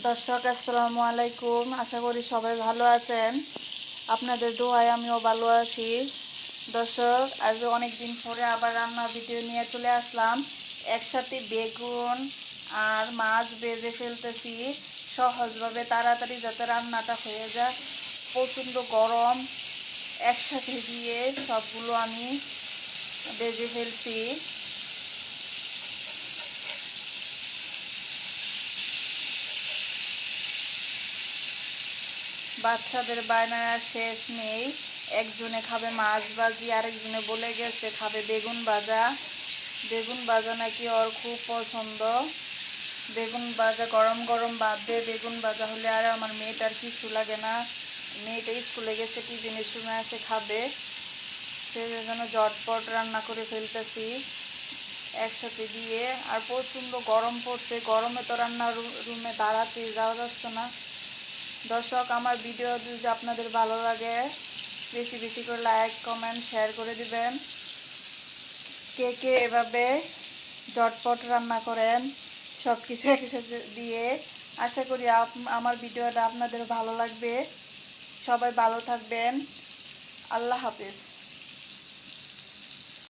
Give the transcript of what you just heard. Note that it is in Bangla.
দর্শক আসসালামু আলাইকুম। আশা করি সবাই ভালো আছেন। আপনাদের দোয়ায় আমিও ভালো আছি। দর্শক, আজ অনেক দিন পরে আবার রান্নার ভিডিও নিয়ে চলে আসলাম। একসাথে বেগুন আর মাছ ভেজে ফেলতেছি সহজভাবে, তাড়াতাড়ি যাতে রান্নাটা হয়ে যায়। প্রচণ্ড গরম, একসাথে দিয়ে সবগুলো আমি ভেজে ফেলছি। বাচ্চাদের বায়নার শেষ নেই। একজনে খাবে মাছ ভাজি, আরেকজনে বলে গেছে খাবে বেগুন ভাজা। বেগুন ভাজা নাকি ওর খুব পছন্দ। বেগুন ভাজা গরম গরম ভাত দিয়ে বেগুন ভাজা হলে আর আমার মেয়েটার কিছু লাগে না। মেয়েটা স্কুলে গেছে, টিফিনের সময় এসে খাবে, সেই জন্য ঝটপট রান্না করে ফেলতেছি একসাথে দিয়ে। আর প্রচণ্ড গরম পড়ছে, গরমে তো রান্নার রুমে দাঁড়াতে যাওয়া যাচ্ছে না। দর্শক, আমার ভিডিও যদি আপনাদের ভালো লাগে বেশি বেশি করে লাইক কমেন্ট শেয়ার করে দিবেন। কে কে এভাবে ঝটপট রান্না করেন সব কিছু একসাথে দিয়ে। আশা করি আমার ভিডিওটা আপনাদের ভালো লাগবে। সবাই ভালো থাকবেন। আল্লাহ হাফেজ।